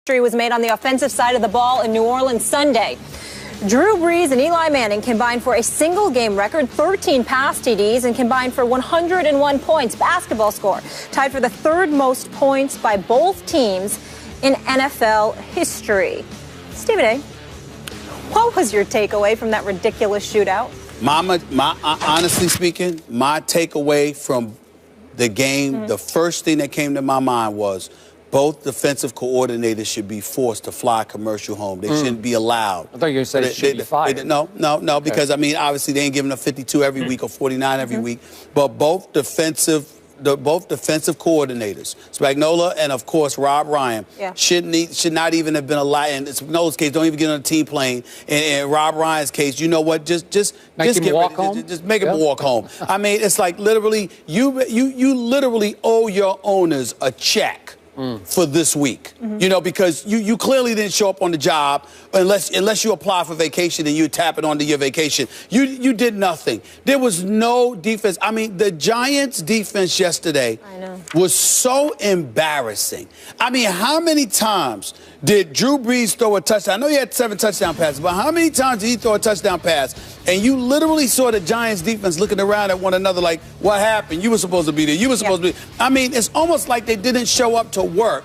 history was made on the offensive side of the ball in New Orleans Sunday. Drew Brees and Eli Manning combined for a single-game record, 13 pass TDs, and combined for 101 points. Basketball score tied for the third most points by both teams in NFL history. Stephen A., what was your takeaway from that ridiculous shootout? Honestly speaking, my takeaway from the game, the first thing that came to my mind was both defensive coordinators should be forced to fly commercial home. They shouldn't be allowed. I thought you were going to say they should be fired. No, okay. Because, I mean, obviously they ain't giving up 52 every week or 49 every week. But both defensive coordinators, Spagnuolo and, of course, Rob Ryan, should not even have been allowed. In Spagnola's case, don't even get on a team plane. In Rob Ryan's case, you know what? Just make him walk home. I mean, it's like literally you literally owe your owners a check for this week, you know, because you clearly didn't show up on the job unless you apply for vacation and you tap it onto your vacation. You did nothing. There was no defense. I mean, the Giants' defense yesterday was so embarrassing. I mean, how many times did Drew Brees throw a touchdown? I know he had 7 touchdown passes, but how many times did he throw a touchdown pass? And you literally saw the Giants' defense looking around at one another like, what happened? You were supposed to be there. You were supposed to be. I mean, it's almost like they didn't show up to work.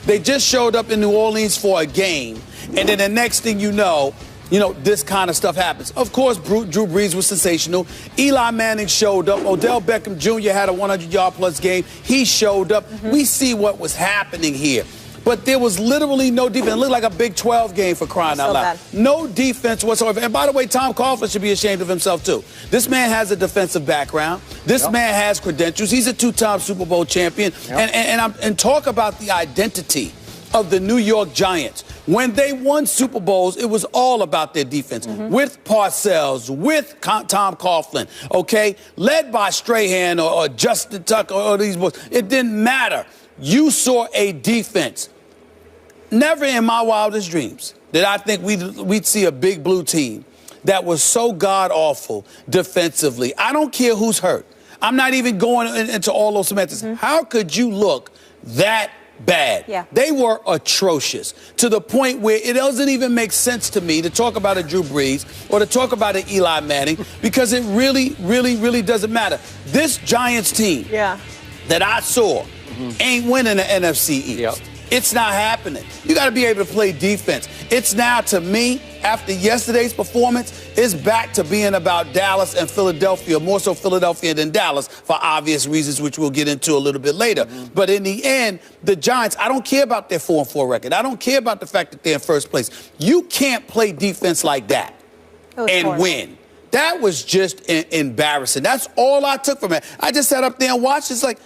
They just showed up in New Orleans for a game. And then the next thing you know, this kind of stuff happens. Of course, Drew Brees was sensational. Eli Manning showed up. Odell Beckham Jr. had a 100-yard-plus game. He showed up. We see what was happening here. But there was literally no defense. It looked like a Big 12 game for crying out loud. No defense whatsoever. And by the way, Tom Coughlin should be ashamed of himself, too. This man has a defensive background. This man has credentials. He's a 2-time Super Bowl champion. And talk about the identity of the New York Giants. When they won Super Bowls, it was all about their defense. With Parcells, with Tom Coughlin, okay? Led by Strahan or Justin Tucker or these boys. It didn't matter. You saw a defense. Never in my wildest dreams did I think we'd see a big blue team that was so god-awful defensively. I don't care who's hurt. I'm not even going into all those semantics. How could you look that bad? They were atrocious to the point where it doesn't even make sense to me to talk about a Drew Brees or to talk about an Eli Manning because it really, really, really doesn't matter. This Giants team that I saw ain't winning the NFC East. It's not happening. You got to be able to play defense. It's now, to me, after yesterday's performance, it's back to being about Dallas and Philadelphia, more so Philadelphia than Dallas for obvious reasons, which we'll get into a little bit later. But in the end, the Giants, I don't care about their 4-4 record. I don't care about the fact that they're in first place. You can't play defense like that and win. That was just embarrassing. That's all I took from it. I just sat up there and watched. It's like,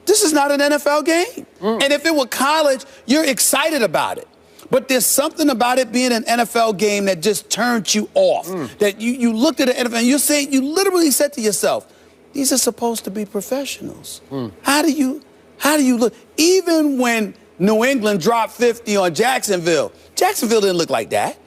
this is not an NFL game. And if it were college, you're excited about it. But there's something about it being an NFL game that just turned you off. That you looked at the NFL and you literally said to yourself, these are supposed to be professionals. How do you look? Even when New England dropped 50 on Jacksonville didn't look like that.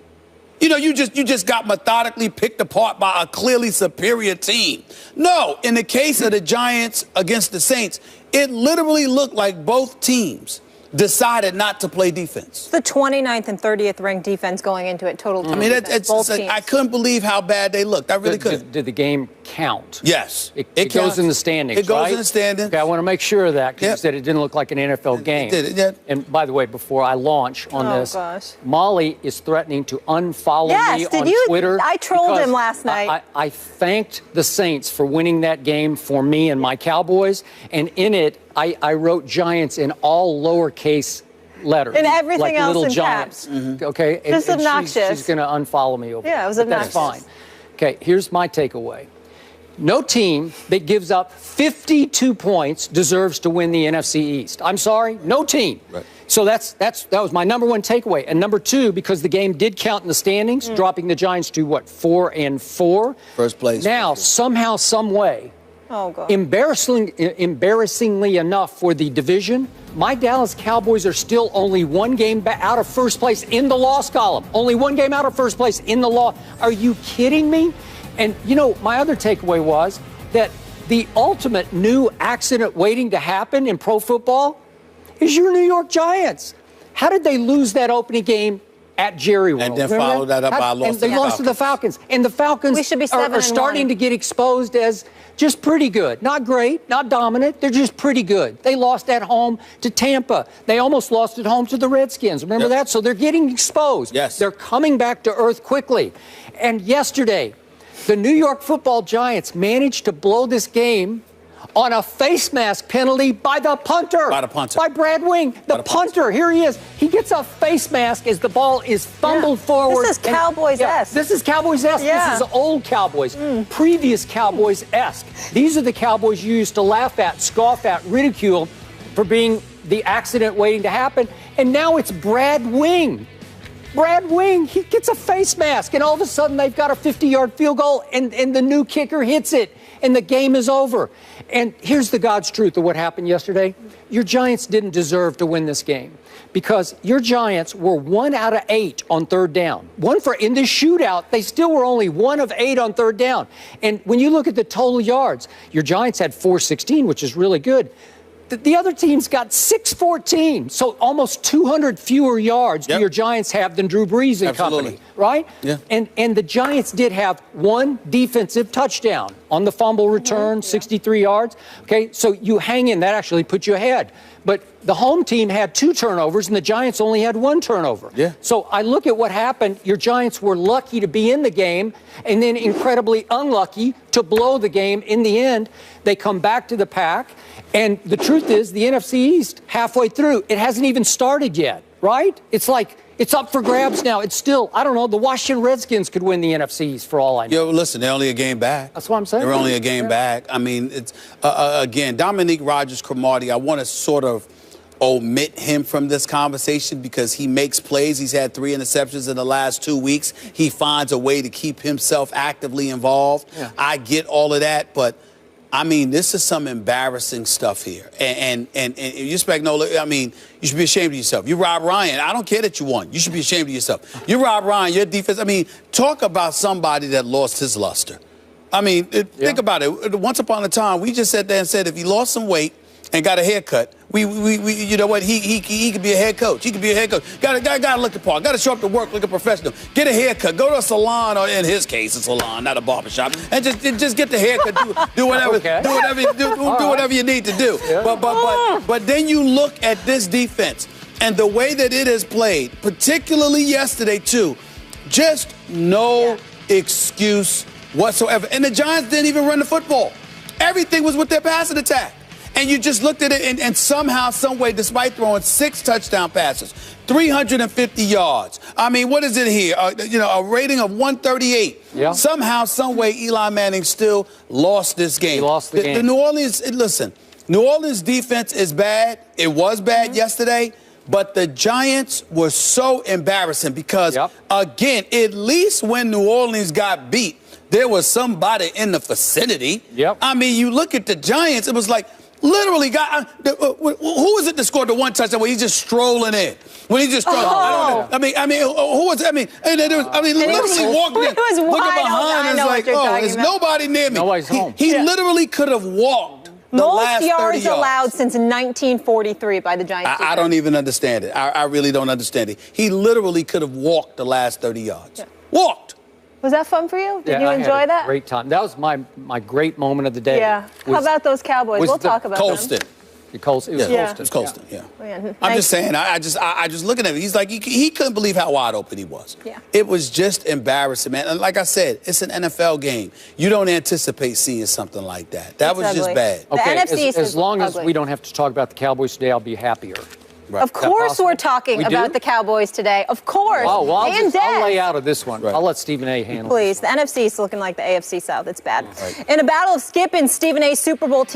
You know, you just got methodically picked apart by a clearly superior team. No, in the case of the Giants against the Saints, it literally looked like both teams decided not to play defense. The 29th and 30th ranked defense going into it, total I mean, I couldn't believe how bad they looked. I really couldn't. Did the game count? Yes. It goes in the standings, It goes in the standings. Okay, I want to make sure of that because you said it didn't look like an NFL game. It did. And by the way, before I launch on this, Molly is threatening to unfollow me on Twitter. I trolled him last night. I thanked the Saints for winning that game for me and my Cowboys, and in it, I wrote Giants in all lowercase letters. And everything like else little in Giants. caps. Okay? Just obnoxious. She's going to unfollow me over it was obnoxious. That's fine. Okay, here's my takeaway. No team that gives up 52 points deserves to win the NFC East. I'm sorry, no team. Right. So that was my number one takeaway. And number two, because the game did count in the standings, dropping the Giants to, 4-4? First place. Now, somehow, some way, embarrassingly enough for the division, my Dallas Cowboys are still only one game out of first place in the loss column. Only one game out of first place in the loss. Are you kidding me? And, my other takeaway was that the ultimate new accident waiting to happen in pro football is your New York Giants. How did they lose that opening game at Jerry World? And then follow that up by a loss. And they lost to the Falcons. And the Falcons are starting to get exposed as just pretty good. Not great, not dominant. They're just pretty good. They lost at home to Tampa. They almost lost at home to the Redskins. Remember that? So they're getting exposed. Yes. They're coming back to earth quickly. And yesterday, the New York Football Giants managed to blow this game on a face mask penalty by the punter. By the punter. By Brad Wing. The punter. Here he is. He gets a face mask as the ball is fumbled forward. This is Cowboys-esque. This is Cowboys-esque. This is old Cowboys. Previous Cowboys-esque. These are the Cowboys you used to laugh at, scoff at, ridicule for being the accident waiting to happen. And now it's Brad Wing. Brad Wing, he gets a face mask, and all of a sudden they've got a 50-yard field goal, and the new kicker hits it, and the game is over. And here's the God's truth of what happened yesterday. Your Giants didn't deserve to win this game because your Giants were 1 out of 8 on third down. In the shootout, they still were only 1 of 8 on third down. And when you look at the total yards, your Giants had 416, which is really good. The other team's got 614, so almost 200 fewer yards do your Giants have than Drew Brees and company, right? Yeah. And the Giants did have 1 defensive touchdown on the fumble return, 63 yards. Okay, so you hang in. That actually put you ahead. But the home team had 2 turnovers, and the Giants only had 1 turnover. Yeah. So I look at what happened. Your Giants were lucky to be in the game, and then incredibly unlucky to blow the game. In the end, they come back to the pack. And the truth is, the NFC East, halfway through, it hasn't even started yet, right? It's like it's up for grabs now. It's still, I don't know, the Washington Redskins could win the NFC East for all I know. Yo, listen, they're only a game back. That's what I'm saying. They're only a game back. I mean, it's, again, Dominique Rodgers-Cromartie, I want to sort of omit him from this conversation because he makes plays. He's had 3 interceptions in the last 2 weeks. He finds a way to keep himself actively involved. Yeah. I get all of that, but I mean, this is some embarrassing stuff here. And you Spagnola, I mean, you should be ashamed of yourself. You Rob Ryan. I don't care that you won. You should be ashamed of yourself. You Rob Ryan, your defense. I mean, talk about somebody that lost his luster. I mean, think about it. Once upon a time, we just sat there and said if he lost some weight and got a haircut, we you know what, he could be a head coach. He could be a head coach. Gotta look the part. Gotta show up to work like a professional. Get a haircut. Go to a salon, or in his case, a salon, not a barbershop, and just get the haircut. Do whatever. Okay. Do whatever you need to do. Yeah. But then you look at this defense and the way that it has played, particularly yesterday too. Just no excuse whatsoever. And the Giants didn't even run the football. Everything was with their passing attack. And you just looked at it, and somehow, some way, despite throwing 6 touchdown passes, 350 yards. I mean, what is it here? A rating of 138. Yeah. Somehow, some way, Eli Manning still lost this game. He lost the game. The New Orleans defense is bad. It was bad yesterday. But the Giants were so embarrassing because, again, at least when New Orleans got beat, there was somebody in the vicinity. Yep. I mean, you look at the Giants, it was like, literally, who was it that scored the 1 touchdown where he's just strolling in? When he just strolling, I mean, who was? Literally walked in, looking behind, and it's like, there's nobody near me. Nobody's home. He literally could have walked the last 30 yards. Most yards allowed since 1943 by the Giants. I don't even understand it. I really don't understand it. He literally could have walked the last 30 yards. Yeah. Walked. Was that fun for you? Did you enjoy that? Great time. That was my great moment of the day. Yeah. How about those Cowboys? We'll talk about Colston. them. Colston. It was Colston. Yeah. I'm just saying. I just looking at him. He's like he couldn't believe how wide open he was. Yeah. It was just embarrassing, man. And like I said, it's an NFL game. You don't anticipate seeing something like that. That was just bad. Okay. As long as we don't have to talk about the Cowboys today, I'll be happier. Right. Of course we're talking about the Cowboys today. Of course. Oh, well, I'll lay out of this one. Right. I'll let Stephen A. handle it. Please. The NFC is looking like the AFC South. It's bad. Right. In a battle of Skip and Stephen A.'s Super Bowl team,